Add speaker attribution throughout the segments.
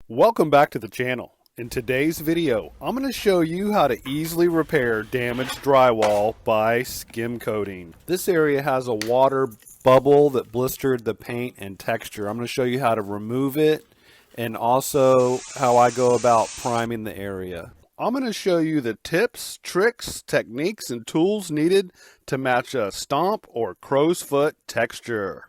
Speaker 1: Welcome back to the channel. In today's video, I'm going to show you how to easily repair damaged drywall by skim coating. This area has a water bubble that blistered the paint and texture. I'm going to show you how to remove it and also how I go about priming the area. I'm going to show you the tips, tricks, techniques, and tools needed to match a stomp or crow's foot texture.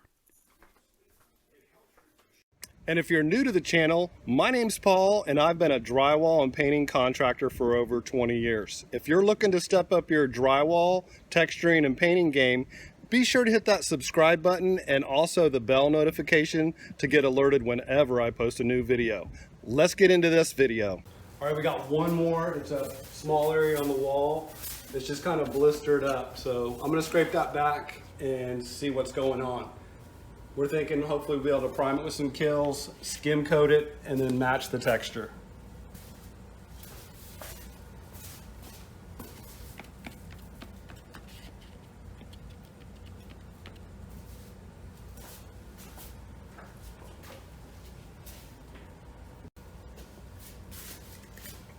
Speaker 1: And if you're new to the channel, my name's Paul and I've been a drywall and painting contractor for over 20 years. If you're looking to step up your drywall, texturing, and painting game, be sure to hit that subscribe button and also the bell notification to get alerted whenever I post a new video. Let's get into this video. All right, we got one more. It's a small area on the wall. It's just kind of blistered up. So I'm gonna scrape that back and see what's going on. We're thinking hopefully we'll be able to prime it with some Kilz, skim coat it, and then match the texture.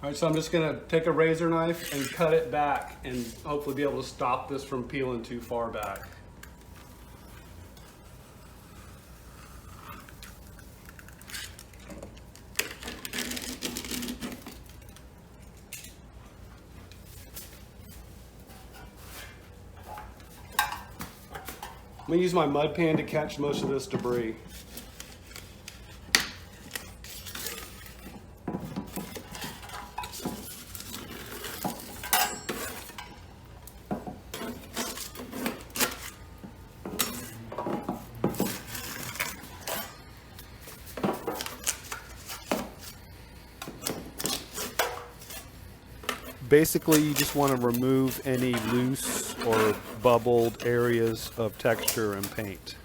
Speaker 1: All right, so I'm just gonna take a razor knife and cut it back and hopefully be able to stop this from peeling too far back. I'm gonna use my mud pan to catch most of this debris. Basically, you just want to remove any loose or bubbled areas of texture and paint.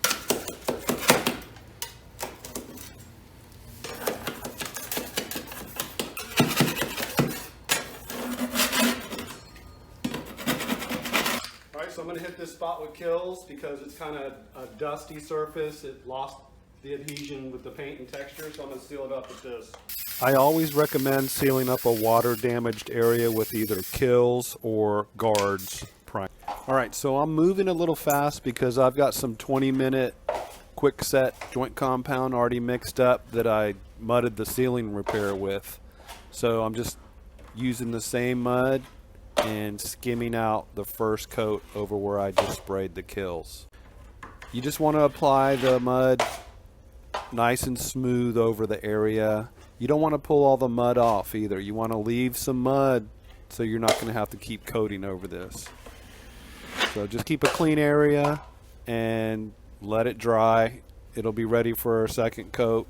Speaker 1: Alright, so I'm going to hit this spot with Kilz because it's kind of a dusty surface. It lost the adhesion with the paint and texture, so I'm going to seal it up with this. I always recommend sealing up a water damaged area with either Kilz or guards prime. Alright, so I'm moving a little fast because I've got some 20-minute quick set joint compound already mixed up that I mudded the ceiling repair with. So I'm just using the same mud and skimming out the first coat over where I just sprayed the Kilz. You just want to apply the mud nice and smooth over the area. You don't want to pull all the mud off either. You want to leave some mud so you're not going to have to keep coating over this. So just keep a clean area and let it dry. It'll be ready for a second coat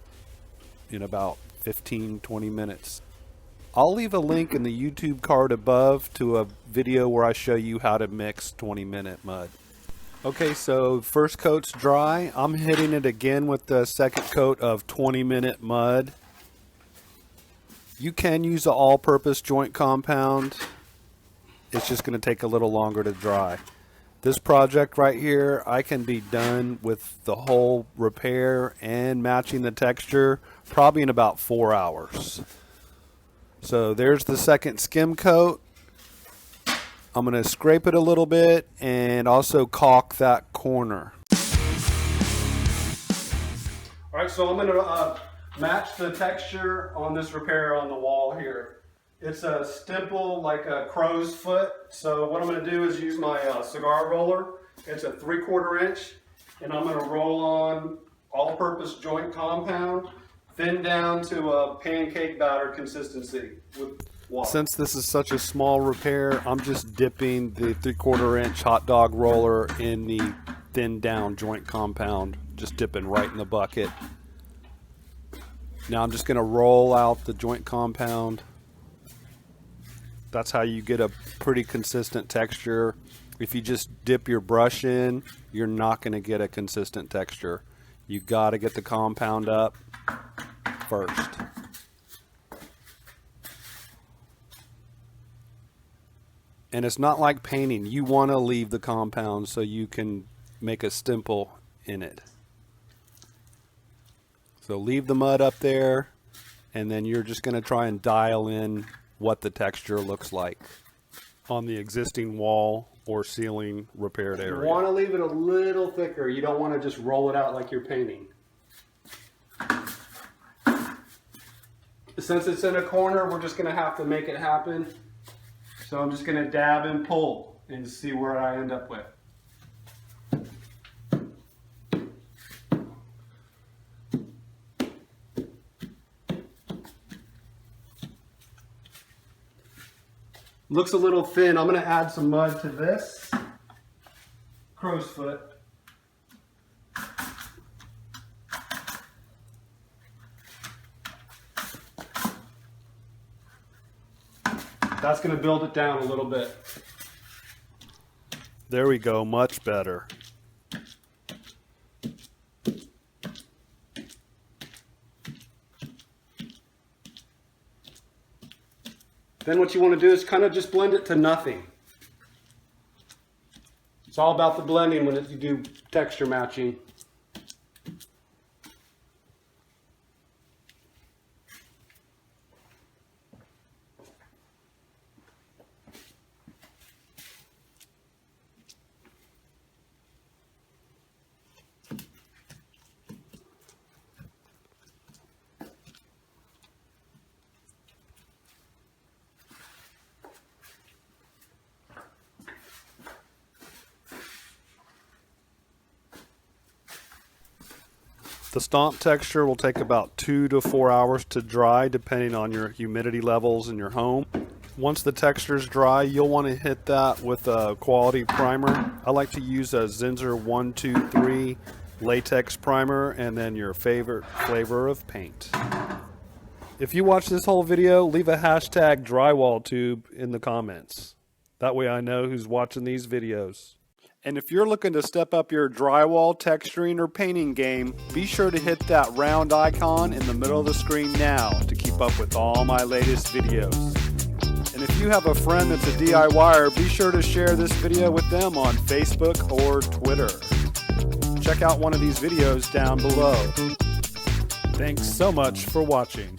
Speaker 1: in about 15-20 minutes. I'll leave a link in the YouTube card above to a video where I show you how to mix 20-minute mud. Okay, so first coat's dry. I'm hitting it again with the second coat of 20-minute mud. You can use an all-purpose joint compound. It's just going to take a little longer to dry. This project right here, I can be done with the whole repair and matching the texture probably in about 4 hours. So there's the second skim coat. I'm going to scrape it a little bit and also caulk that corner. All right, so I'm going to match the texture on this repair on the wall here. It's a stipple like a crow's foot. So what I'm going to do is use my cigar roller. It's a 3/4 inch, and I'm going to roll on all-purpose joint compound, thin down to a pancake batter consistency with water. Since this is such a small repair, I'm just dipping the 3/4 inch hot dog roller in the thin down joint compound, just dipping right in the bucket. Now I'm just going to roll out the joint compound. That's how you get a pretty consistent texture. If you just dip your brush in, you're not going to get a consistent texture. You got to get the compound up first. And it's not like painting. You want to leave the compound so you can make a stipple in it. So leave the mud up there and then you're just going to try and dial in what the texture looks like on the existing wall or ceiling repaired area. You want to leave it a little thicker. You don't want to just roll it out like you're painting. Since it's in a corner, we're just going to have to make it happen. So I'm just going to dab and pull and see where I end up with. Looks a little thin. I'm going to add some mud to this crow's foot. That's going to build it down a little bit. There we go, much better. Then what you want to do is kind of just blend it to nothing. It's all about the blending when you do texture matching. The stomp texture will take about 2 to 4 hours to dry depending on your humidity levels in your home. Once the texture is dry, you'll want to hit that with a quality primer. I like to use a Zinsser 123 latex primer and then your favorite flavor of paint. If you watch this whole video, leave a hashtag DrywallTube in the comments. That way I know who's watching these videos. And if you're looking to step up your drywall texturing or painting game, be sure to hit that round icon in the middle of the screen now to keep up with all my latest videos. And if you have a friend that's a DIYer, be sure to share this video with them on Facebook or Twitter. Check out one of these videos down below. Thanks so much for watching.